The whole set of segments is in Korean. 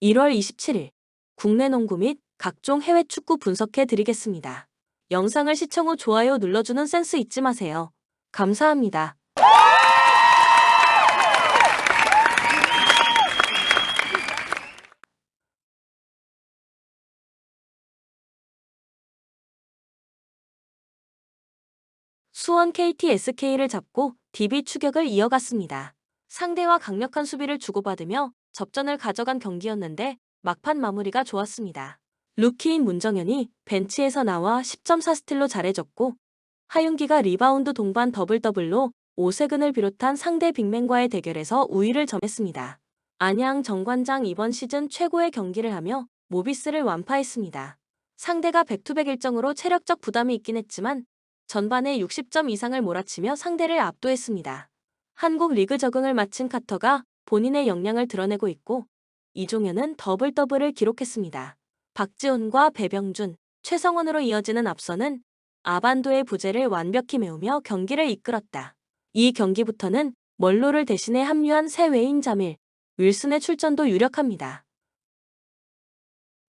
1월 27일 국내 농구 및 각종 해외 축구 분석해 드리겠습니다. 영상을 시청 후 좋아요 눌러주는 센스 잊지 마세요. 감사합니다. 수원 KT SK를 잡고 DB 추격을 이어갔습니다. 상대와 강력한 수비를 주고받으며 접전을 가져간 경기였는데 막판 마무리가 좋았습니다. 루키인 문정현이 벤치에서 나와 10.4 스틸로 잘해줬고 하윤기가 리바운드 동반 더블더블로 오세근을 비롯한 상대 빅맨과의 대결에서 우위를 점했습니다. 안양 정관장 이번 시즌 최고의 경기를 하며 모비스를 완파했습니다. 상대가 백투백 일정으로 체력적 부담이 있긴 했지만 전반에 60점 이상을 몰아치며 상대를 압도했습니다. 한국 리그 적응을 마친 카터가 본인의 역량을 드러내고 있고 이종현은 더블더블을 기록했습니다. 박지훈과 배병준, 최성원으로 이어지는 앞서는 아반도의 부재를 완벽히 메우며 경기를 이끌었다. 이 경기부터는 멀로를 대신해 합류한 새 외인 자밀, 윌슨의 출전도 유력합니다.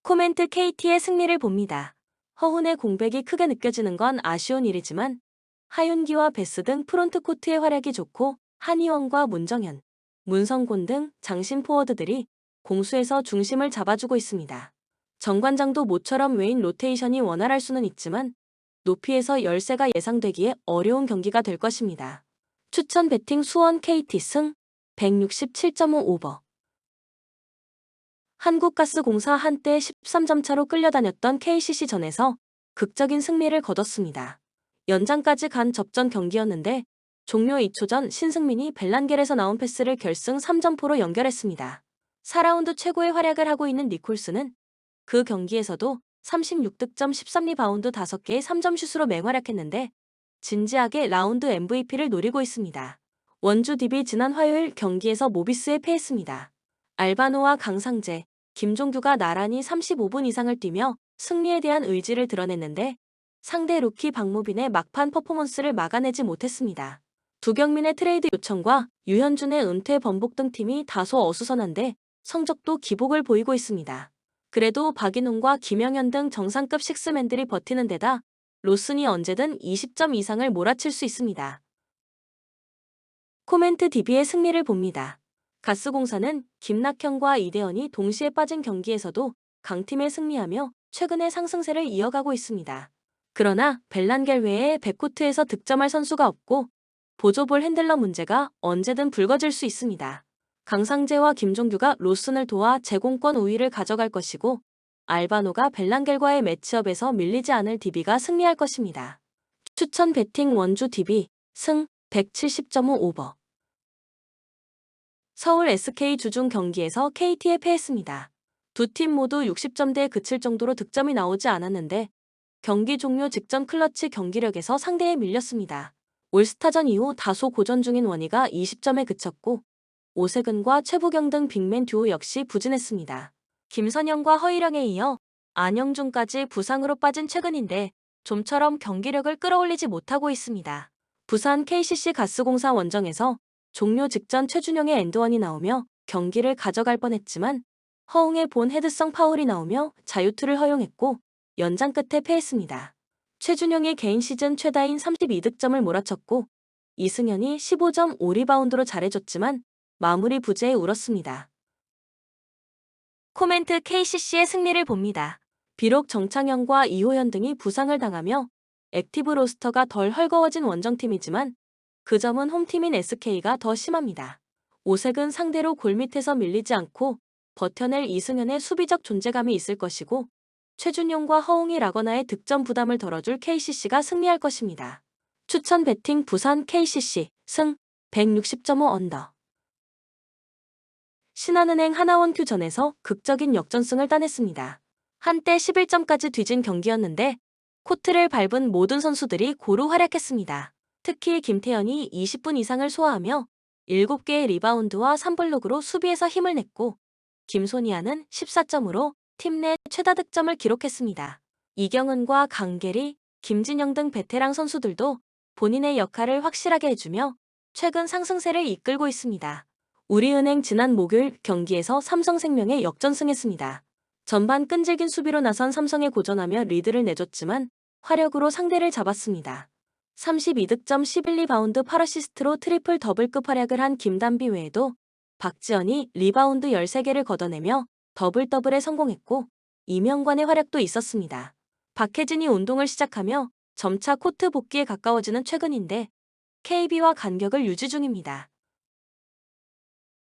코멘트 KT의 승리를 봅니다. 허훈의 공백이 크게 느껴지는 건 아쉬운 일이지만 하윤기와 베스 등 프론트코트의 활약이 좋고 한희원과 문정현, 문성곤 등 장신 포워드들이 공수에서 중심을 잡아주고 있습니다. 정관장도 모처럼 외인 로테이션이 원활할 수는 있지만 높이에서 열세가 예상되기에 어려운 경기가 될 것입니다. 추천 배팅 수원 KT 승 167.5 오버. 한국가스공사 한때 13점 차로 끌려다녔던 KCC전에서 극적인 승리를 거뒀습니다. 연장까지 간 접전 경기였는데 종료 2초 전 신승민이 벨란겔에서 나온 패스를 결승 3점포로 연결했습니다. 4라운드 최고의 활약을 하고 있는 니콜스는 그 경기에서도 36득점 13리바운드 5개의 3점 슛으로 맹활약했는데 진지하게 라운드 MVP를 노리고 있습니다. 원주 DB 지난 화요일 경기에서 모비스에 패했습니다. 알바노와 강상재, 김종규가 나란히 35분 이상을 뛰며 승리에 대한 의지를 드러냈는데 상대 루키 박무빈의 막판 퍼포먼스를 막아내지 못했습니다. 두경민의 트레이드 요청과 유현준의 은퇴 번복 등 팀이 다소 어수선한데 성적도 기복을 보이고 있습니다. 그래도 박인웅과 김영현 등 정상급 식스맨들이 버티는 데다 로슨이 언제든 20점 이상을 몰아칠 수 있습니다. 코멘트 DB의 승리를 봅니다. 가스공사는 김낙현과 이대현이 동시에 빠진 경기에서도 강팀에 승리하며 최근의 상승세를 이어가고 있습니다. 그러나 벨란겔 외에 백코트에서 득점할 선수가 없고 보조볼 핸들러 문제가 언제든 불거질 수 있습니다. 강상재와 김종규가 로슨을 도와 제공권 우위를 가져갈 것이고 알바노가 벨란겔과의 매치업에서 밀리지 않을 DB가 승리할 것입니다. 추천 배팅 원주 DB 승 170.5 오버. 서울 SK 주중 경기에서 KT에 패했습니다. 두 팀 모두 60점대에 그칠 정도로 득점이 나오지 않았는데 경기 종료 직전 클러치 경기력에서 상대에 밀렸습니다. 올스타전 이후 다소 고전 중인 원희가 20점에 그쳤고 오세근과 최부경 등 빅맨 듀오 역시 부진했습니다. 김선영과 허일영에 이어 안영준까지 부상으로 빠진 최근인데 좀처럼 경기력을 끌어올리지 못하고 있습니다. 부산 KCC 가스공사 원정에서 종료 직전 최준용의 엔드원이 나오며 경기를 가져갈 뻔했지만 허웅의 본 헤드성 파울이 나오며 자유투를 허용했고 연장 끝에 패했습니다. 최준용의 개인 시즌 최다인 32득점을 몰아쳤고 이승현이 15점 5리바운드로 잘해줬지만 마무리 부재에 울었습니다. 코멘트 KCC의 승리를 봅니다. 비록 정창현과 이호연 등이 부상을 당하며 액티브 로스터가 덜 헐거워진 원정팀이지만 그 점은 홈팀인 SK가 더 심합니다. 오색은 상대로 골밑에서 밀리지 않고 버텨낼 이승현의 수비적 존재감이 있을 것이고 최준용과 허웅이 라거나의 득점 부담을 덜어줄 KCC가 승리할 것입니다. 추천 배팅 부산 KCC 승 160.5 언더. 신한은행 하나원큐전에서 극적인 역전승을 따냈습니다. 한때 11점까지 뒤진 경기였는데 코트를 밟은 모든 선수들이 고루 활약했습니다. 특히 김태현이 20분 이상을 소화하며 7개의 리바운드와 3블록으로 수비에서 힘을 냈고 김소니아는 14점으로 팀 내 최다 득점을 기록했습니다. 이경은과 강계리, 김진영 등 베테랑 선수들도 본인의 역할을 확실하게 해주며 최근 상승세를 이끌고 있습니다. 우리은행 지난 목요일 경기에서 삼성생명에 역전승했습니다. 전반 끈질긴 수비로 나선 삼성에 고전하며 리드를 내줬지만 화력으로 상대를 잡았습니다. 32득점 11리바운드 8어시스트로 트리플 더블급 활약을 한 김단비 외에도 박지현이 리바운드 13개를 걷어내며 더블 더블에 성공했고 이명관의 활약도 있었습니다. 박혜진이 운동을 시작하며 점차 코트 복귀에 가까워지는 최근인데 KB와 간격을 유지 중입니다.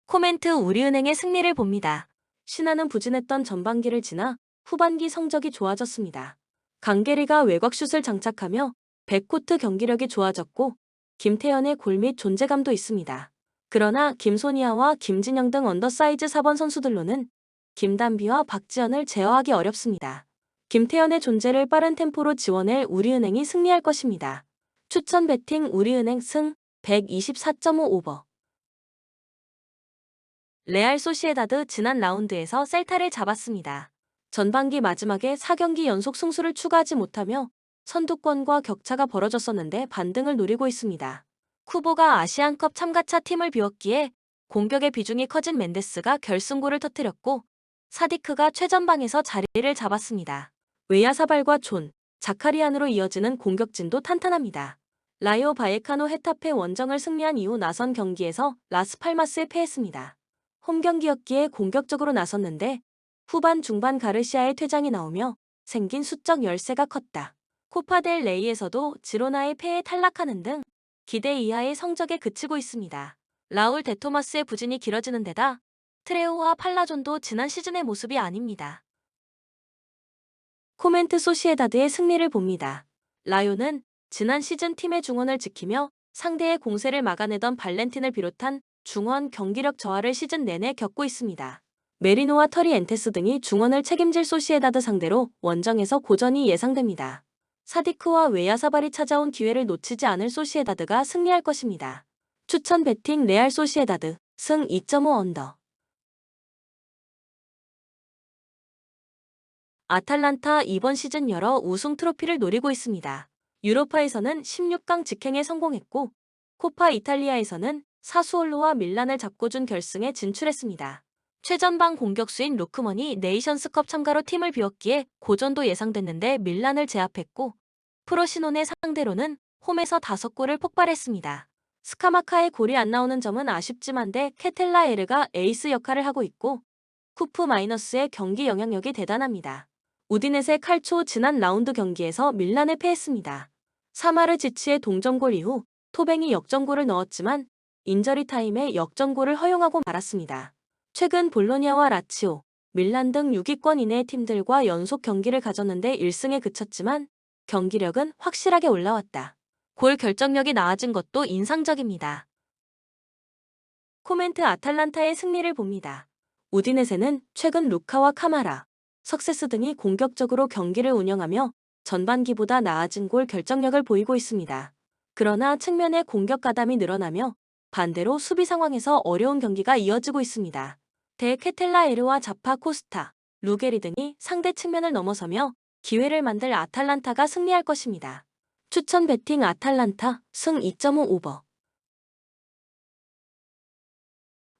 코멘트 우리은행의 승리를 봅니다. 신한은 부진했던 전반기를 지나 후반기 성적이 좋아졌습니다. 강계리가 외곽슛을 장착하며 백코트 경기력이 좋아졌고 김태현의 골 및 존재감도 있습니다. 그러나 김소니아와 김진영 등 언더사이즈 4번 선수들로는 김단비와 박지현을 제어하기 어렵습니다. 김태현의 존재를 빠른 템포로 지원해 우리은행이 승리할 것입니다. 추천 배팅 우리은행 승 124.5 오버. 레알 소시에다드 지난 라운드에서 셀타를 잡았습니다. 전반기 마지막에 4경기 연속 승수를 추가하지 못하며 선두권과 격차가 벌어졌었는데 반등을 노리고 있습니다. 쿠보가 아시안컵 참가차 팀을 비웠기에 공격의 비중이 커진 멘데스가 결승골을 터뜨렸고 사디크가 최전방에서 자리를 잡았습니다. 웨야사발과 존, 자카리안으로 이어지는 공격진도 탄탄합니다. 라이오 바예카노 헤타페 원정을 승리한 이후 나선 경기에서 라스팔마스에 패했습니다. 홈 경기였기에 공격적으로 나섰는데 후반 중반 가르시아의 퇴장이 나오며 생긴 수적 열세가 컸다. 코파델 레이에서도 지로나의 패에 탈락하는 등 기대 이하의 성적에 그치고 있습니다. 라울 데토마스의 부진이 길어지는 데다 트레오와 팔라존도 지난 시즌의 모습이 아닙니다. 코멘트 소시에다드의 승리를 봅니다. 라요는 지난 시즌 팀의 중원을 지키며 상대의 공세를 막아내던 발렌틴을 비롯한 중원 경기력 저하를 시즌 내내 겪고 있습니다. 메리노와 터리 엔테스 등이 중원을 책임질 소시에다드 상대로 원정에서 고전이 예상됩니다. 사디크와 웨야사발이 찾아온 기회를 놓치지 않을 소시에다드가 승리할 것입니다. 추천 배팅 레알 소시에다드 승 2.5 언더. 아탈란타 이번 시즌 여러 우승 트로피를 노리고 있습니다. 유로파에서는 16강 직행에 성공했고 코파 이탈리아에서는 사수올로와 밀란을 잡고준 결승에 진출했습니다. 최전방 공격수인 루크먼이 네이션스컵 참가로 팀을 비웠기에 고전도 예상됐는데 밀란을 제압했고 프로시논의 상대로는 홈에서 5골을 폭발했습니다. 스카마카의 골이 안 나오는 점은 아쉽지만데 케텔라에르가 에이스 역할을 하고 있고 쿠프 마이너스의 경기 영향력이 대단합니다. 우디넷의 칼초 지난 라운드 경기에서 밀란에 패했습니다. 사마르지치의 동점골 이후 토뱅이 역전골을 넣었지만 인저리 타임에 역전골을 허용하고 말았습니다. 최근 볼로냐와 라치오, 밀란 등 6위권 이내의 팀들과 연속 경기를 가졌는데 1승에 그쳤지만 경기력은 확실하게 올라왔다. 골 결정력이 나아진 것도 인상적입니다. 코멘트 아탈란타의 승리를 봅니다. 우디넷에는 최근 루카와 카마라, 석세스 등이 공격적으로 경기를 운영하며 전반기보다 나아진 골 결정력을 보이고 있습니다. 그러나 측면의 공격 가담이 늘어나며 반대로 수비 상황에서 어려운 경기가 이어지고 있습니다. 데 케텔라에르와 자파 코스타, 루게리 등이 상대 측면을 넘어서며 기회를 만들 아탈란타가 승리할 것입니다. 추천 배팅 아탈란타 승 2.5 오버.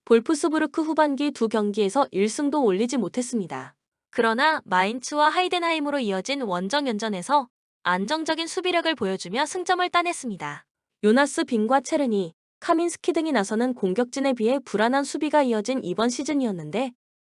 볼프스부르크 후반기 두 경기에서 1승도 올리지 못했습니다. 그러나 마인츠와 하이덴하임으로 이어진 원정연전에서 안정적인 수비력을 보여주며 승점을 따냈습니다. 요나스 빈과 체르니, 카민스키 등이 나서는 공격진에 비해 불안한 수비가 이어진 이번 시즌이었는데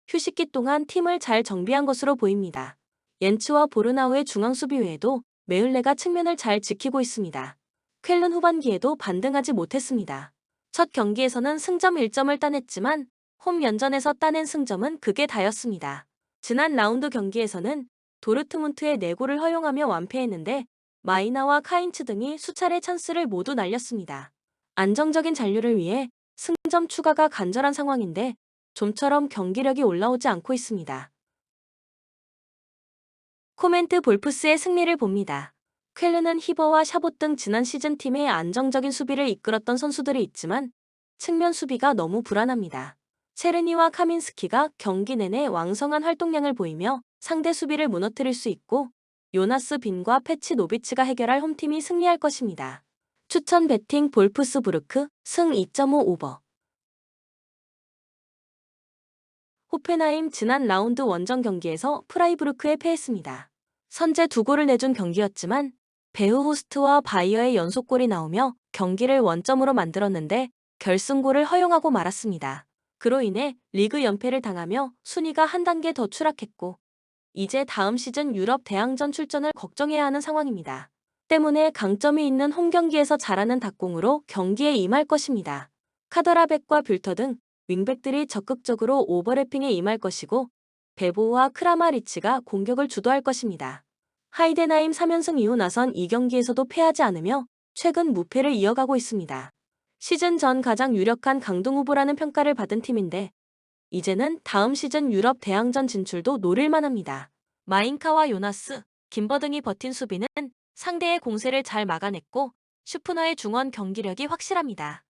휴식기 동안 팀을 잘 정비한 것으로 보입니다. 옌츠와 보르나우의 중앙 수비 외에도 메흘레가 측면을 잘 지키고 있습니다. 쾰른 후반기에도 반등하지 못했습니다. 첫 경기에서는 승점 1점을 따냈지만 홈 연전에서 따낸 승점은 그게 다였습니다. 지난 라운드 경기에서는 도르트문트의 4골을 허용하며 완패했는데 마이나와 카인츠 등이 수차례 찬스를 모두 날렸습니다. 안정적인 잔류를 위해 승점 추가가 간절한 상황인데 좀처럼 경기력이 올라오지 않고 있습니다. 코멘트 볼프스의 승리를 봅니다. 쾰르는 히버와 샤봇 등 지난 시즌 팀의 안정적인 수비를 이끌었던 선수들이 있지만 측면 수비가 너무 불안합니다. 체르니와 카민스키가 경기 내내 왕성한 활동량을 보이며 상대 수비를 무너뜨릴 수 있고 요나스 빈과 패치 노비츠가 해결할 홈팀이 승리할 것입니다. 추천 배팅 볼프스부르크 승 2.5 오버. 호펜하임 지난 라운드 원정 경기에서 프라이부르크에 패했습니다. 선제 2골을 내준 경기였지만 배후 호스트와 바이어의 연속골이 나오며 경기를 원점으로 만들었는데 결승골을 허용하고 말았습니다. 그로 인해 리그 연패를 당하며 순위가 한 단계 더 추락했고 이제 다음 시즌 유럽 대항전 출전을 걱정해야 하는 상황입니다. 때문에 강점이 있는 홈 경기에서 잘하는 닭공으로 경기에 임할 것입니다. 카더라백과 뷸터 등 윙백들이 적극적으로 오버래핑에 임할 것이고 베보우와 크라마리치가 공격을 주도할 것입니다. 하이덴하임 3연승 이후 나선 이 경기에서도 패하지 않으며 최근 무패를 이어가고 있습니다. 시즌 전 가장 유력한 강등 후보라는 평가를 받은 팀인데 이제는 다음 시즌 유럽 대항전 진출도 노릴만 합니다. 마인카와 요나스, 김버 등이 버틴 수비는 상대의 공세를 잘 막아냈고 슈프너의 중원 경기력이 확실합니다.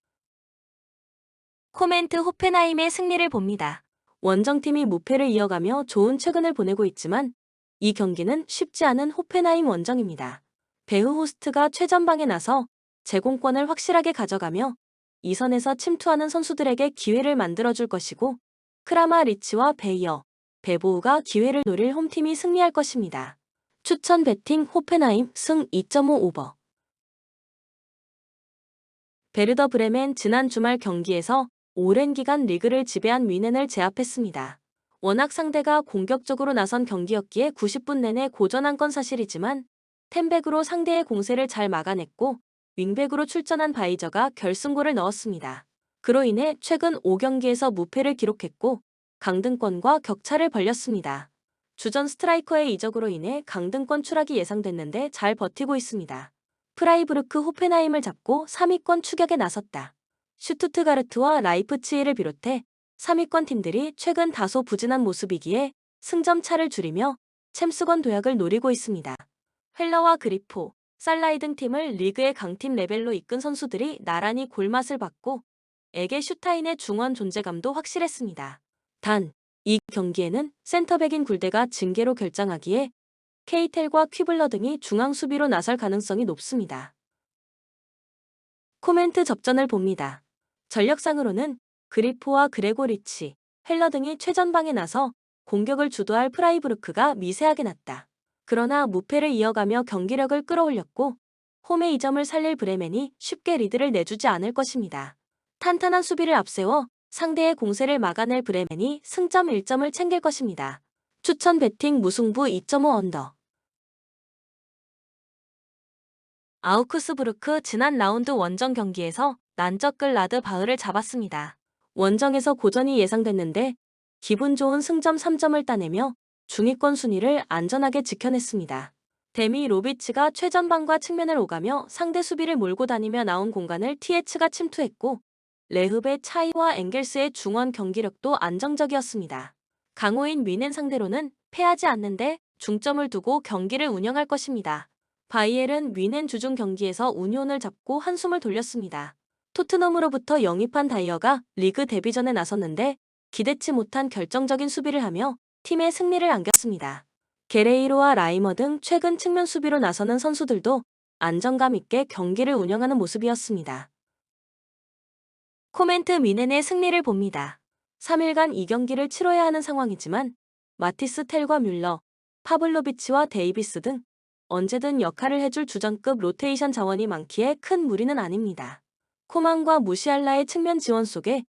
코멘트 호펜하임의 승리를 봅니다. 원정팀이 무패를 이어가며 좋은 최근을 보내고 있지만 이 경기는 쉽지 않은 호펜하임 원정입니다. 배후 호스트가 최전방에 나서 제공권을 확실하게 가져가며 이 선에서 침투하는 선수들에게 기회를 만들어줄 것이고 크라마리치와 베이어, 베보우가 기회를 노릴 홈팀이 승리할 것입니다. 추천 베팅 호펜하임 승 2.5 오버. 베르더 브레멘 지난 주말 경기에서 오랜 기간 리그를 지배한 뮌헨을 제압했습니다. 워낙 상대가 공격적으로 나선 경기였기에 90분 내내 고전한 건 사실이지만 텐백으로 상대의 공세를 잘 막아냈고 윙백으로 출전한 바이저가 결승골을 넣었습니다. 그로 인해 최근 5경기에서 무패를 기록했고 강등권과 격차를 벌렸습니다. 주전 스트라이커의 이적으로 인해 강등권 추락이 예상됐는데 잘 버티고 있습니다. 프라이부르크 호펜하임을 잡고 3위권 추격에 나섰다. 슈투트가르트와 라이프치히를 비롯해 3위권 팀들이 최근 다소 부진한 모습이기에 승점 차를 줄이며 챔스권 도약을 노리고 있습니다. 헬러와 그리포, 살라이 등 팀을 리그의 강팀 레벨로 이끈 선수들이 나란히 골맛을 봤고 에게 슈타인의 중원 존재감도 확실했습니다. 단, 이 경기에는 센터백인 굴대가 징계로 결장하기에 케이텔과 퀴블러 등이 중앙 수비로 나설 가능성이 높습니다. 코멘트 접전을 봅니다. 전력상으로는 그리포와 그레고리치, 헬러 등이 최전방에 나서 공격을 주도할 프라이부르크가 미세하게 낮다. 그러나 무패를 이어가며 경기력을 끌어올렸고 홈의 2점을 살릴 브레멘이 쉽게 리드를 내주지 않을 것입니다. 탄탄한 수비를 앞세워 상대의 공세를 막아낼 브레멘이 승점 1점을 챙길 것입니다. 추천 베팅 무승부 2.5 언더. 아우크스부르크 지난 라운드 원정 경기에서 난적 글라드 바흐를 잡았습니다. 원정에서 고전이 예상됐는데 기분 좋은 승점 3점을 따내며 중위권 순위를 안전하게 지켜냈습니다. 데미 로비치가 최전방과 측면을 오가며 상대 수비를 몰고 다니며 나온 공간을 TH가 침투했고 레흐베 차이와 엥겔스의 중원 경기력도 안정적이었습니다. 강호인 뮌헨 상대로는 패하지 않는데 중점을 두고 경기를 운영할 것입니다. 바이엘은 뮌헨 주중 경기에서 운ion을 잡고 한숨을 돌렸습니다. 토트넘으로부터 영입한 다이어가 리그 데뷔전에 나섰는데 기대치 못한 결정적인 수비를 하며 팀의 승리를 안겼습니다. 게레이로와 라이머 등 최근 측면 수비로 나서는 선수들도 안정감 있게 경기를 운영하는 모습이었습니다. 코멘트 뮌헨의 승리를 봅니다. 3일간 이 경기를 치러야 하는 상황이지만 마티스 텔과 뮬러, 파블로비치와 데이비스 등 언제든 역할을 해줄 주전급 로테이션 자원이 많기에 큰 무리는 아닙니다. 코만과 무시알라의 측면 지원 속에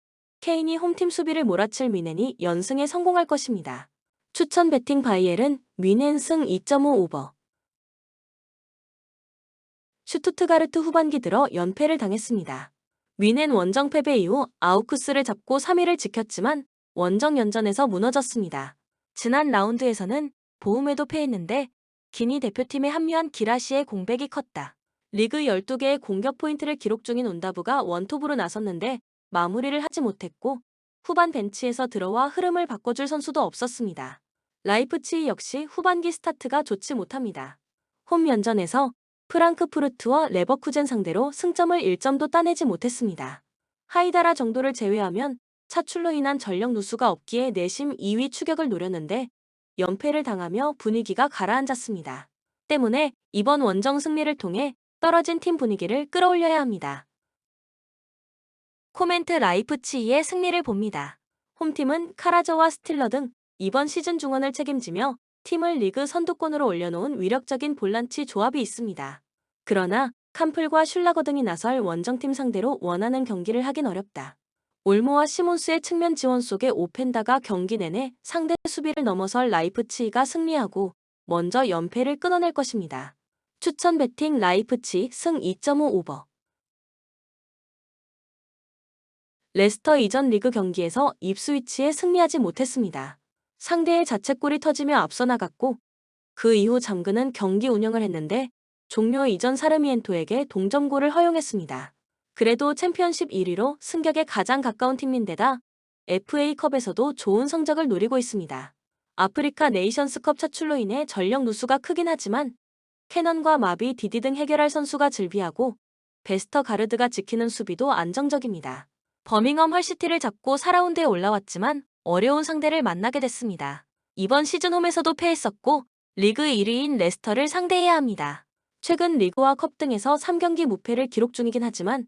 케인이 홈팀 수비를 몰아칠 뮌헨이 연승에 성공할 것입니다. 추천 베팅 바이엘은 뮌헨 승 2.5 오버. 슈투트가르트 후반기 들어 연패를 당했습니다. 뮌헨 원정 패배 이후 아우크스를 잡고 3위를 지켰지만 원정 연전에서 무너졌습니다. 지난 라운드에서는 보움에도 패했는데 기니 대표팀에 합류한 기라시의 공백이 컸다. 리그 12개의 공격 포인트를 기록 중인 온다부가 원톱으로 나섰는데 마무리를 하지 못했고 후반 벤치에서 들어와 흐름을 바꿔줄 선수도 없었습니다. 라이프치히 역시 후반기 스타트가 좋지 못합니다. 홈 연전에서 프랑크푸르트와 레버쿠젠 상대로 승점을 1점도 따내지 못했습니다. 하이다라 정도를 제외하면 차출로 인한 전력 누수가 없기에 내심 2위 추격을 노렸는데 연패를 당하며 분위기가 가라앉았습니다. 때문에 이번 원정 승리를 통해 떨어진 팀 분위기를 끌어올려야 합니다. 코멘트 라이프치히의 승리를 봅니다. 홈팀은 카라저와 스틸러 등 이번 시즌 중원을 책임지며 팀을 리그 선두권으로 올려놓은 위력적인 볼란치 조합이 있습니다. 그러나 캄플과 슐라거 등이 나설 원정팀 상대로 원하는 경기를 하긴 어렵다. 올모와 시몬스의 측면 지원 속에 오펜다가 경기 내내 상대 수비를 넘어설 라이프치히가 승리하고 먼저 연패를 끊어낼 것입니다. 추천 베팅 라이프치히 승 2.5 오버. 레스터 이전 리그 경기에서 입스위치에 승리하지 못했습니다. 상대의 자책골이 터지며 앞서 나갔고 그 이후 잠그는 경기 운영을 했는데 종료 이전 사르미엔토에게 동점골을 허용했습니다. 그래도 챔피언십 1위로 승격에 가장 가까운 팀인데다 FA컵에서도 좋은 성적을 노리고 있습니다. 아프리카 네이션스컵 차출로 인해 전력 누수가 크긴 하지만 캐넌과 마비 디디 등 해결할 선수가 즐비하고 베스터 가르드가 지키는 수비도 안정적입니다. 버밍엄 헐시티를 잡고 4라운드에 올라왔지만 어려운 상대를 만나게 됐습니다. 이번 시즌 홈에서도 패했었고 리그 1위인 레스터를 상대해야 합니다. 최근 리그와 컵 등에서 3경기 무패를 기록 중이긴 하지만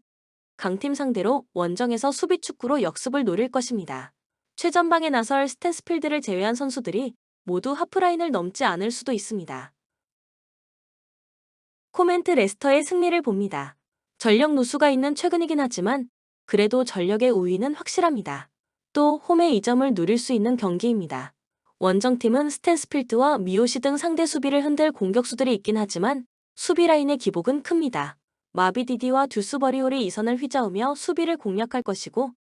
강팀 상대로 원정에서 수비 축구로 역습을 노릴 것입니다. 최전방에 나설 스탠스필드를 제외한 선수들이 모두 하프라인을 넘지 않을 수도 있습니다. 코멘트 레스터의 승리를 봅니다. 전력 누수가 있는 최근이긴 하지만 그래도 전력의 우위는 확실합니다. 또 홈의 2점을 누릴 수 있는 경기입니다. 원정팀은 스탠스필드와 미오시 등 상대 수비를 흔들 공격수들이 있긴 하지만 수비 라인의 기복은 큽니다. 마비디디와 듀스버리홀이 이선을 휘저으며 수비를 공략할 것이고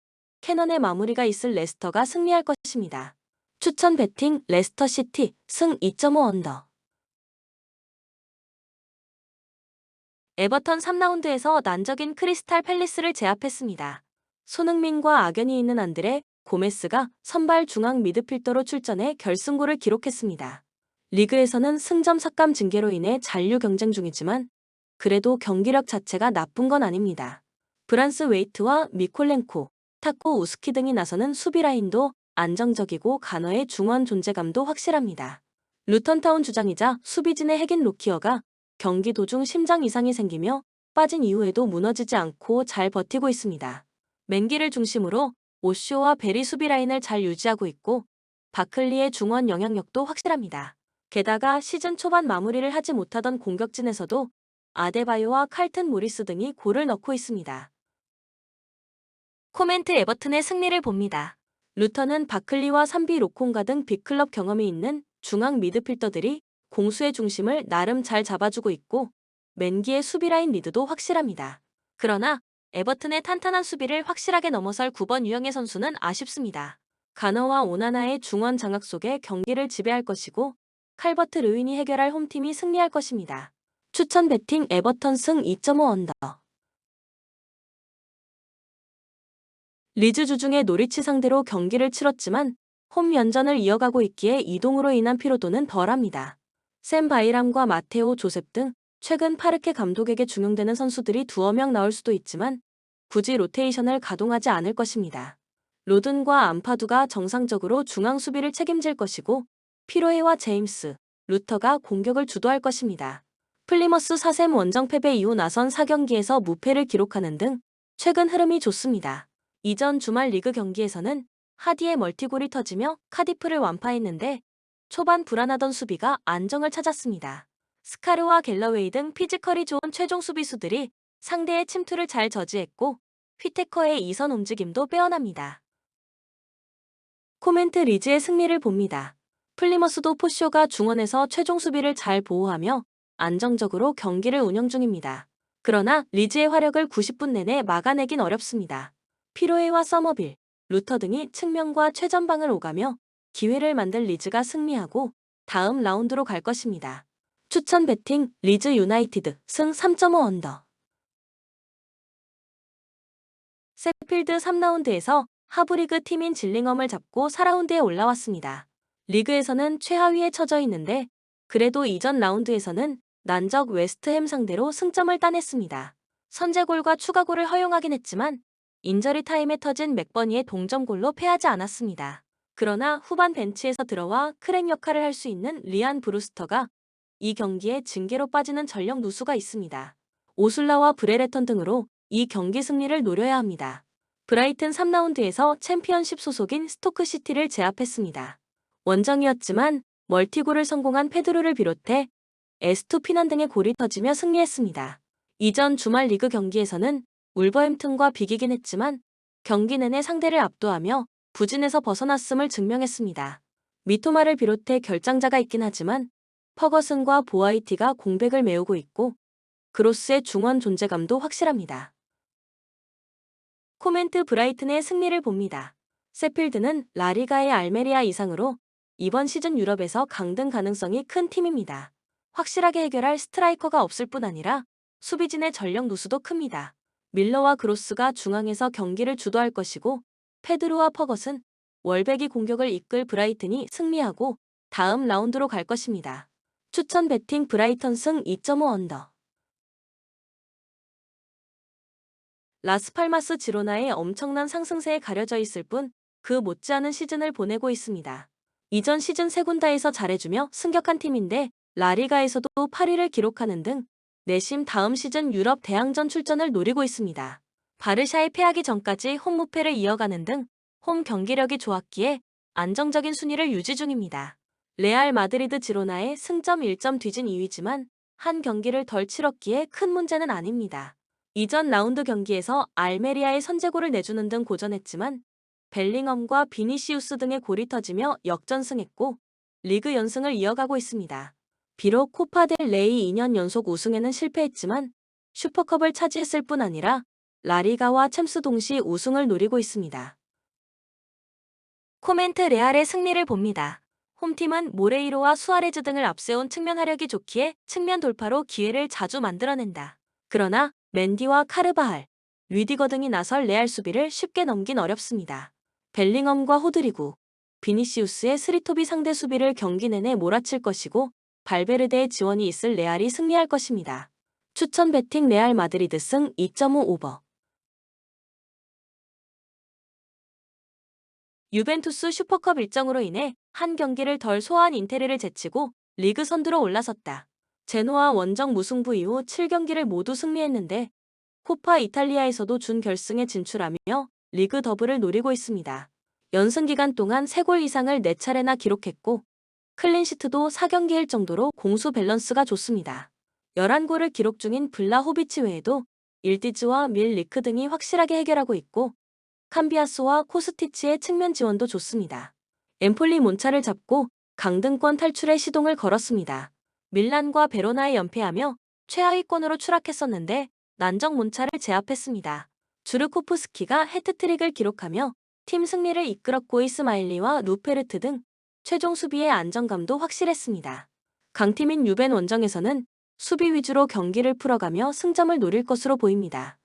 캐넌의 마무리가 있을 레스터가 승리할 것입니다. 추천 베팅 레스터 시티 승 2.5 언더. 에버턴 3라운드에서 난적인 크리스탈 팰리스를 제압했습니다. 손흥민과 악연이 있는 안드레 고메스가 선발 중앙 미드필더로 출전해 결승골을 기록했습니다. 리그에서는 승점 삭감 징계로 인해 잔류 경쟁 중이지만 그래도 경기력 자체가 나쁜 건 아닙니다. 브란스 웨이트와 미콜렌코, 타코 우스키 등이 나서는 수비 라인도 안정적이고 가너의 중원 존재감도 확실합니다. 루턴타운 주장이자 수비진의 핵인 로키어가 경기 도중 심장 이상이 생기며 빠진 이후에도 무너지지 않고 잘 버티고 있습니다. 맨기를 중심으로 오쇼와 베리 수비 라인을 잘 유지하고 있고 바클리의 중원 영향력도 확실합니다. 게다가 시즌 초반 마무리를 하지 못하던 공격진에서도 아데바요와 칼튼 모리스 등이 골을 넣고 있습니다. 코멘트 에버튼의 승리를 봅니다. 루턴은 바클리와 산비 로콩가 등 빅클럽 경험이 있는 중앙 미드필더들이 공수의 중심을 나름 잘 잡아주고 있고 맨기의 수비라인 리드도 확실합니다. 그러나 에버튼의 탄탄한 수비를 확실하게 넘어설 9번 유영의 선수는 아쉽습니다. 가너와 오나나의 중원 장악 속에 경기를 지배할 것이고 칼버트 르윈이 해결할 홈팀이 승리할 것입니다. 추천 베팅 에버턴 승 2.5 언더. 리즈 주중에 노리치 상대로 경기를 치렀지만 홈 연전을 이어가고 있기에 이동으로 인한 피로도는 덜합니다. 샘 바이람과 마테오 조셉 등 최근 파르케 감독에게 중용되는 선수들이 두어 명 나올 수도 있지만 굳이 로테이션을 가동하지 않을 것입니다. 로든과 암파두가 정상적으로 중앙 수비를 책임질 것이고 피로에와 제임스, 루터가 공격을 주도할 것입니다. 플리머스 4셈 원정 패배 이후 나선 4경기에서 무패를 기록하는 등 최근 흐름이 좋습니다. 이전 주말 리그 경기에서는 하디의 멀티골이 터지며 카디프를 완파했는데 초반 불안하던 수비가 안정을 찾았습니다. 스카르와 갤러웨이 등 피지컬이 좋은 최종 수비수들이 상대의 침투를 잘 저지했고 휘테커의 이선 움직임도 빼어납니다. 코멘트 리즈의 승리를 봅니다. 플리머스도 포쇼가 중원에서 최종 수비를 잘 보호하며 안정적으로 경기를 운영 중입니다. 그러나 리즈의 화력을 90분 내내 막아내긴 어렵습니다. 피로에와 서머빌, 루터 등이 측면과 최전방을 오가며 기회를 만들 리즈가 승리하고 다음 라운드로 갈 것입니다. 추천 베팅 리즈 유나이티드 승 3.5 언더. 세필드 3라운드에서 하브리그 팀인 질링엄을 잡고 4라운드에 올라왔습니다. 리그에서는 최하위에 처져 있는데 그래도 이전 라운드에서는 난적 웨스트햄 상대로 승점을 따냈습니다. 선제골과 추가골을 허용하긴 했지만 인저리 타임에 터진 맥버니의 동점골로 패하지 않았습니다. 그러나 후반 벤치에서 들어와 크랙 역할을 할 수 있는 리안 브루스터가 이 경기에 징계로 빠지는 전력 누수가 있습니다. 오술라와 브레레턴 등으로 이 경기 승리를 노려야 합니다. 브라이튼 3라운드에서 챔피언십 소속인 스토크시티를 제압했습니다. 원정이었지만 멀티골을 성공한 페드로를 비롯해 에스투피난 등의 골이 터지며 승리했습니다. 이전 주말 리그 경기에서는 울버햄튼과 비기긴 했지만 경기 내내 상대를 압도하며 부진에서 벗어났음을 증명했습니다. 미토마를 비롯해 결장자가 있긴 하지만 퍼거슨과 보아이티가 공백을 메우고 있고 그로스의 중원 존재감도 확실합니다. 코멘트 브라이튼의 승리를 봅니다. 세필드는 라리가의 알메리아 이상으로 이번 시즌 유럽에서 강등 가능성이 큰 팀입니다. 확실하게 해결할 스트라이커가 없을 뿐 아니라 수비진의 전력 누수도 큽니다. 밀러와 그로스가 중앙에서 경기를 주도할 것이고 페드로와 퍼것은 월백이 공격을 이끌 브라이튼이 승리하고 다음 라운드로 갈 것입니다. 추천 배팅 브라이턴 승 2.5 언더. 라스팔마스 지로나의 엄청난 상승세에 가려져 있을 뿐 그 못지않은 시즌을 보내고 있습니다. 이전 시즌 세군다에서 잘해주며 승격한 팀인데 라리가에서도 8위를 기록하는 등 내심 다음 시즌 유럽 대항전 출전을 노리고 있습니다. 바르샤에 패하기 전까지 홈 무패를 이어가는 등 홈 경기력이 좋았기에 안정적인 순위를 유지 중입니다. 레알 마드리드 지로나의 승점 1점 뒤진 2위지만 한 경기를 덜 치렀기에 큰 문제는 아닙니다. 이전 라운드 경기에서 알메리아의 선제골을 내주는 등 고전했지만 벨링엄과 비니시우스 등의 골이 터지며 역전승했고 리그 연승을 이어가고 있습니다. 비록 코파 델 레이 2년 연속 우승에는 실패했지만 슈퍼컵을 차지했을 뿐 아니라 라리가와 챔스 동시 우승을 노리고 있습니다. 코멘트 레알의 승리를 봅니다. 홈팀은 모레이로와 수아레즈 등을 앞세운 측면 화력이 좋기에 측면 돌파로 기회를 자주 만들어낸다. 그러나 맨디와 카르바할, 류디거 등이 나설 레알 수비를 쉽게 넘긴 어렵습니다. 벨링엄과 호드리구, 비니시우스의 스리톱이 상대 수비를 경기 내내 몰아칠 것이고 발베르데의 지원이 있을 레알이 승리할 것입니다. 추천 배팅 레알 마드리드 승 2.5 오버. 유벤투스 슈퍼컵 일정으로 인해 한 경기를 덜 소화한 인테르를 제치고 리그 선두로 올라섰다. 제노아 원정 무승부 이후 7경기를 모두 승리했는데 코파 이탈리아에서도 준결승에 진출하며 리그 더블을 노리고 있습니다. 연승 기간 동안 3골 이상을 4차례나 기록했고 클린시트도 4경기일 정도로 공수 밸런스가 좋습니다. 11골을 기록 중인 블라호비치 외에도 일디즈와 밀 리크 등이 확실하게 해결하고 있고 캄비아소와 코스티치의 측면 지원도 좋습니다. 엠폴리 몬차를 잡고 강등권 탈출의 시동을 걸었습니다. 밀란과 베로나에 연패하며 최하위권으로 추락했었는데 난적 몬차를 제압했습니다. 주르코프스키가 해트트릭을 기록하며 팀 승리를 이끌었고 이스마일리와 루페르트 등 최종 수비의 안정감도 확실했습니다. 강팀인 유벤 원정에서는 수비 위주로 경기를 풀어가며 승점을 노릴 것으로 보입니다.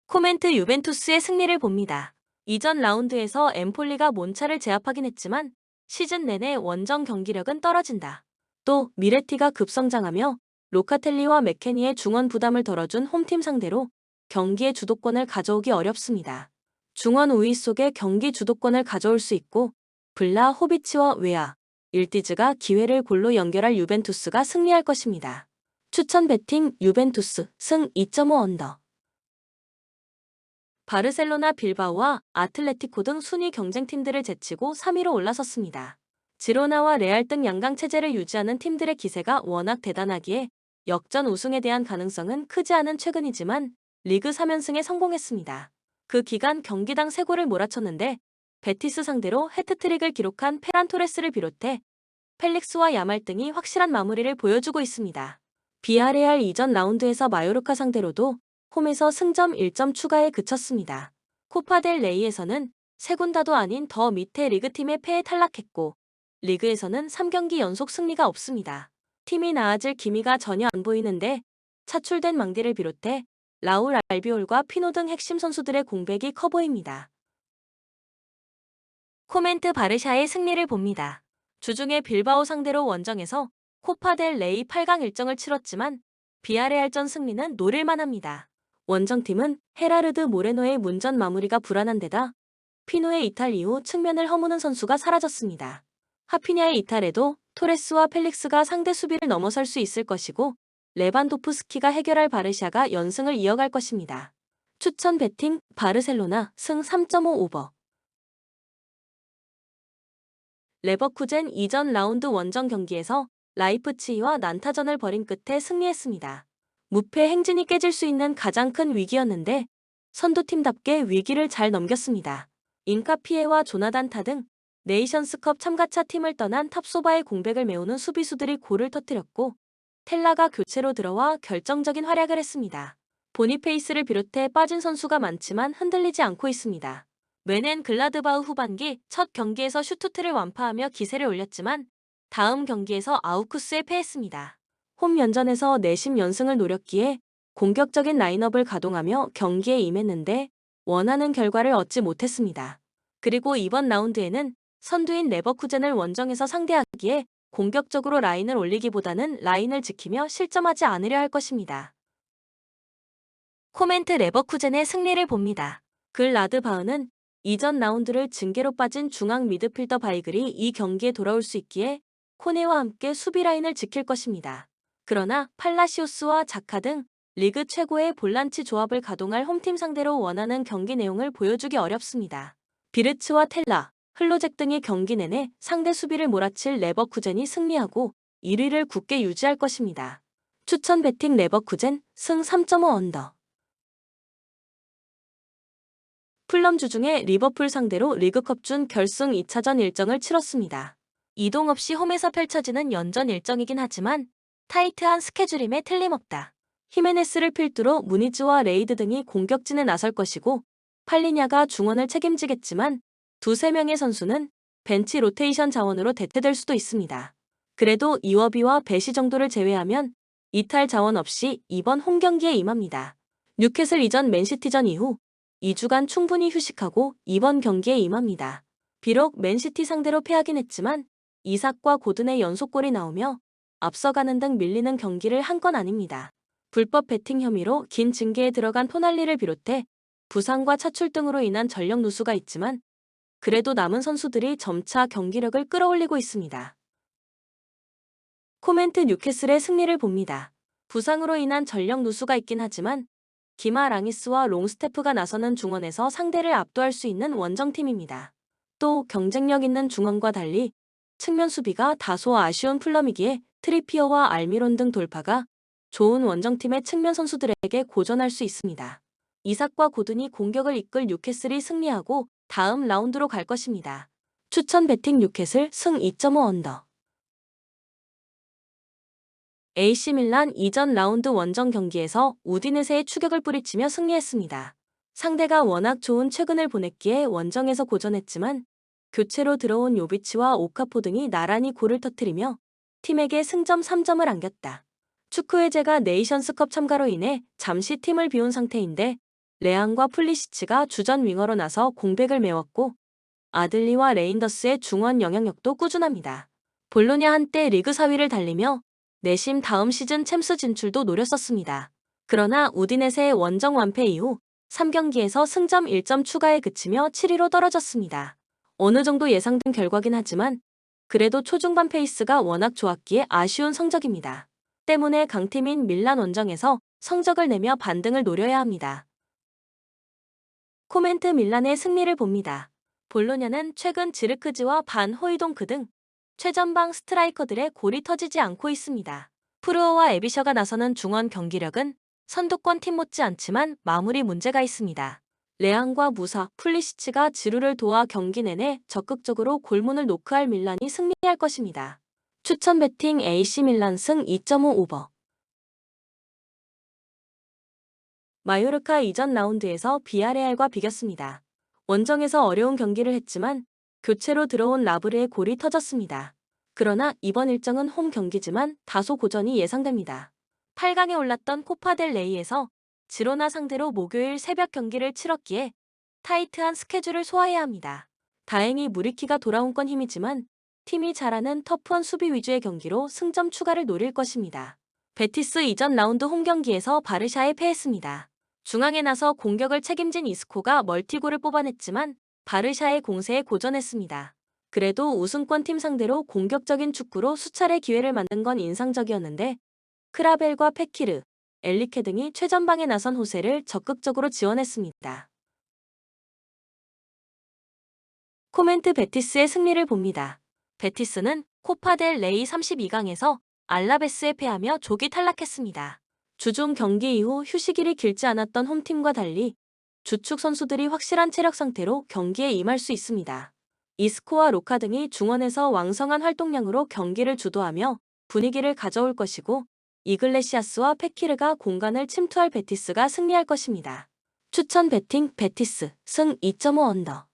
코멘트 유벤투스의 승리를 봅니다. 이전 라운드에서 엠폴리가 몬차를 제압하긴 했지만 시즌 내내 원정 경기력은 떨어진다. 또 미레티가 급성장하며 로카텔리와 맥케니의 중원 부담을 덜어준 홈팀 상대로 경기의 주도권을 가져오기 어렵습니다. 중원 우위 속에 경기 주도권을 가져올 수 있고 블라호비치와 웨아, 일디즈가 기회를 골로 연결할 유벤투스가 승리할 것입니다. 추천 배팅 유벤투스 승 2.5 언더. 바르셀로나 빌바오와 아틀레티코 등 순위 경쟁팀들을 제치고 3위로 올라섰습니다. 지로나와 레알 등 양강 체제를 유지하는 팀들의 기세가 워낙 대단하기에 역전 우승에 대한 가능성은 크지 않은 최근이지만 리그 3연승에 성공했습니다. 그 기간 경기당 3골을 몰아쳤는데 베티스 상대로 해트트릭을 기록한 페란 토레스를 비롯해 펠릭스와 야말 등이 확실한 마무리를 보여주고 있습니다. 비아레알 이전 라운드에서 마요르카 상대로도 홈에서 승점 1점 추가에 그쳤습니다. 코파 델 레이에서는 세군다도 아닌 더 밑에 리그팀의 패에 탈락했고 리그에서는 3경기 연속 승리가 없습니다. 팀이 나아질 기미가 전혀 안 보이는데 차출된 망디를 비롯해 라울 알비올과 피노 등 핵심 선수들의 공백이 커 보입니다. 코멘트 바르샤의 승리를 봅니다. 주중에 빌바오 상대로 원정에서 코파 델 레이 8강 일정을 치렀지만 비아레알전 승리는 노릴만합니다. 원정팀은 헤라르드 모레노의 문전 마무리가 불안한 데다 피노의 이탈 이후 측면을 허무는 선수가 사라졌습니다. 하피냐의 이탈에도 토레스와 펠릭스가 상대 수비를 넘어설 수 있을 것이고 레반도프스키가 해결할 바르샤가 연승을 이어갈 것입니다. 추천 배팅 바르셀로나 승 3.5 오버. 레버쿠젠 이전 라운드 원정 경기에서 라이프치히와 난타전을 벌인 끝에 승리했습니다. 무패 행진이 깨질 수 있는 가장 큰 위기였는데 선두팀답게 위기를 잘 넘겼습니다. 인카피에와 조나단 타 등 네이션스컵 참가차 팀을 떠난 탑소바의 공백을 메우는 수비수들이 골을 터뜨렸고 텔라가 교체로 들어와 결정적인 활약을 했습니다. 보니페이스를 비롯해 빠진 선수가 많지만 흔들리지 않고 있습니다. 멘헨 글라드바흐 후반기 첫 경기에서 슈투트를 완파하며 기세를 올렸지만 다음 경기에서 아우쿠스에 패했습니다. 홈 연전에서 내심 연승을 노렸기에 공격적인 라인업을 가동하며 경기에 임했는데 원하는 결과를 얻지 못했습니다. 그리고 이번 라운드에는 선두인 레버쿠젠을 원정에서 상대하기에 공격적으로 라인을 올리기보다는 라인을 지키며 실점하지 않으려 할 것입니다. 코멘트 레버쿠젠의 승리를 봅니다. 글라드바흐는 이전 라운드를 징계로 빠진 중앙 미드필더 바이글이 이 경기에 돌아올 수 있기에 코네와 함께 수비 라인을 지킬 것입니다. 그러나 팔라시오스와 자카 등 리그 최고의 볼란치 조합을 가동할 홈팀 상대로 원하는 경기 내용을 보여주기 어렵습니다. 비르츠와 텔라, 흘로잭 등이 경기 내내 상대 수비를 몰아칠 레버쿠젠이 승리하고 1위를 굳게 유지할 것입니다. 추천 배팅 레버쿠젠 승 3.5 언더. 풀럼주 중에 리버풀 상대로 리그컵 준 결승 2차전 일정을 치렀습니다. 이동 없이 홈에서 펼쳐지는 연전 일정이긴 하지만 타이트한 스케줄임에 틀림없다. 히메네스를 필두로 무니즈와 레이드 등이 공격진에 나설 것이고 팔리냐가 중원을 책임지겠지만 두세 명의 선수는 벤치 로테이션 자원으로 대체될 수도 있습니다. 그래도 이워비와 베시 정도를 제외하면 이탈 자원 없이 이번 홈 경기에 임합니다. 뉴캐슬 이전 맨시티전 이후 2주간 충분히 휴식하고 이번 경기에 임합니다. 비록 맨시티 상대로 패하긴 했지만 이삭과 고든의 연속골이 나오며 앞서가는 등 밀리는 경기를 한 건 아닙니다. 불법 베팅 혐의로 긴 징계에 들어간 토날리를 비롯해 부상과 차출 등으로 인한 전력 누수가 있지만 그래도 남은 선수들이 점차 경기력을 끌어올리고 있습니다. 코멘트 뉴캐슬의 승리를 봅니다. 부상으로 인한 전력 누수가 있긴 하지만 기마 랑이스와 롱스테프가 나서는 중원에서 상대를 압도할 수 있는 원정팀입니다. 또 경쟁력 있는 중원과 달리 측면 수비가 다소 아쉬운 풀럼이기에 트리피어와 알미론 등 돌파가 좋은 원정팀의 측면 선수들에게 고전할 수 있습니다. 이삭과 고든이 공격을 이끌 뉴캐슬이 승리하고 다음 라운드로 갈 것입니다. 추천 배팅 뉴캐슬 승 2.5 언더. AC 밀란 이전 라운드 원정 경기에서 우디네세의 추격을 뿌리치며 승리했습니다. 상대가 워낙 좋은 최근을 보냈기에 원정에서 고전했지만 교체로 들어온 요비치와 오카포 등이 나란히 골을 터뜨리며 팀에게 승점 3점을 안겼다. 축구회제가 네이션스컵 참가로 인해 잠시 팀을 비운 상태인데 레앙과 플리시치가 주전 윙어로 나서 공백을 메웠고 아들리와 레인더스의 중원 영향력도 꾸준합니다. 볼로냐 한때 리그 4위를 달리며 내심 다음 시즌 챔스 진출도 노렸었습니다. 그러나 우디네세의 원정 완패 이후 3경기에서 승점 1점 추가에 그치며 7위로 떨어졌습니다. 어느 정도 예상된 결과긴 하지만 그래도 초중반 페이스가 워낙 좋았기에 아쉬운 성적입니다. 때문에 강팀인 밀란 원정에서 성적을 내며 반등을 노려야 합니다. 코멘트 밀란의 승리를 봅니다. 볼로냐는 최근 지르크지와 반 호이동크 등 최전방 스트라이커들의 골이 터지지 않고 있습니다. 프루어와 에비셔가 나서는 중원 경기력은 선두권 팀 못지않지만 마무리 문제가 있습니다. 레앙과 무사, 플리시치가 지루를 도와 경기 내내 적극적으로 골문을 노크할 밀란이 승리할 것입니다. 추천 배팅 AC 밀란 승 2.5 오버. 마요르카 이전 라운드에서 비아레알과 비겼습니다. 원정에서 어려운 경기를 했지만 교체로 들어온 라브르의 골이 터졌습니다. 그러나 이번 일정은 홈 경기지만 다소 고전이 예상됩니다. 8강에 올랐던 코파델 레이에서 지로나 상대로 목요일 새벽 경기를 치렀기에 타이트한 스케줄을 소화해야 합니다. 다행히 무리키가 돌아온 건 힘이지만 팀이 잘하는 터프한 수비 위주의 경기로 승점 추가를 노릴 것입니다. 베티스 이전 라운드 홈 경기에서 바르샤에 패했습니다. 중앙에 나서 공격을 책임진 이스코가 멀티골을 뽑아냈지만 바르샤의 공세에 고전했습니다. 그래도 우승권 팀 상대로 공격적인 축구로 수차례 기회를 만든 건 인상적이었는데 크라벨과 페키르, 엘리케 등이 최전방에 나선 호세를 적극적으로 지원했습니다. 코멘트 베티스의 승리를 봅니다. 베티스는 코파 델 레이 32강에서 알라베스에 패하며 조기 탈락했습니다. 주중 경기 이후 휴식일이 길지 않았던 홈팀과 달리 주축 선수들이 확실한 체력 상태로 경기에 임할 수 있습니다. 이스코와 로카 등이 중원에서 왕성한 활동량으로 경기를 주도하며 분위기를 가져올 것이고, 이글레시아스와 페키르가 공간을 침투할 베티스가 승리할 것입니다. 추천 베팅 베티스 승 2.5 언더.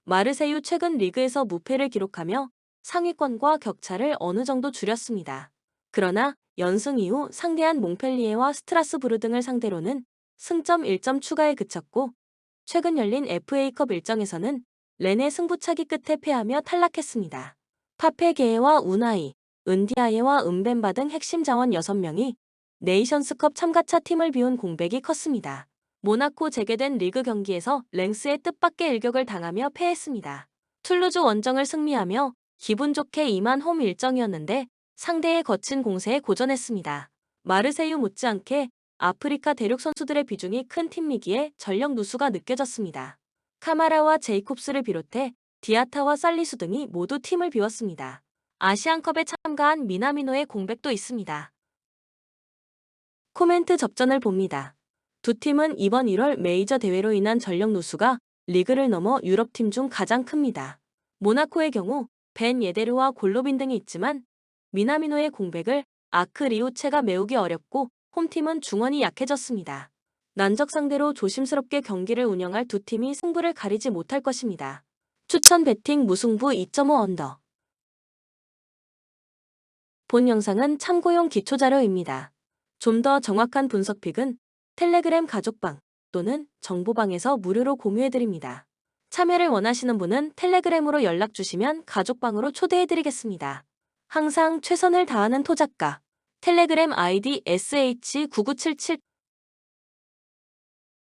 마르세유 최근 리그에서 무패를 기록하며 상위권과 격차를 어느 정도 줄였습니다. 그러나 연승 이후 상대한 몽펠리에와 스트라스부르 등을 상대로는 승점 1점 추가에 그쳤고, 최근 열린 FA컵 일정에서는 렌의 승부차기 끝에 패하며 탈락했습니다. 파페게에와 우나이, 은디아예와 은벤바 등 핵심 자원 6명이 네이션스컵 참가차 팀을 비운 공백이 컸습니다. 모나코 재개된 리그 경기에서 랭스의 뜻밖의 일격을 당하며 패했습니다. 툴루즈 원정을 승리하며 기분 좋게 임한 홈 일정이었는데 상대의 거친 공세에 고전했습니다. 마르세유 못지않게 아프리카 대륙 선수들의 비중이 큰 팀이기에 전력 누수가 느껴졌습니다. 카마라와 제이콥스를 비롯해 디아타와 살리수 등이 모두 팀을 비웠습니다. 아시안컵에 참가한 미나미노의 공백도 있습니다. 코멘트 접전을 봅니다. 두 팀은 이번 1월 메이저 대회로 인한 전력 누수가 리그를 넘어 유럽팀 중 가장 큽니다. 모나코의 경우 벤 예데르와 골로빈 등이 있지만 미나미노의 공백을 아크 리우체가 메우기 어렵고 홈팀은 중원이 약해졌습니다. 난적 상대로 조심스럽게 경기를 운영할 두 팀이 승부를 가리지 못할 것입니다. 추천 베팅 무승부 2.5 언더. 본 영상은 참고용 기초자료입니다. 좀 더 정확한 분석픽은 텔레그램 가족방 또는 정보방에서 무료로 공유해드립니다. 참여를 원하시는 분은 텔레그램으로 연락 주시면 가족방으로 초대해드리겠습니다. 항상 최선을 다하는 토작가. 텔레그램 아이디 sh9977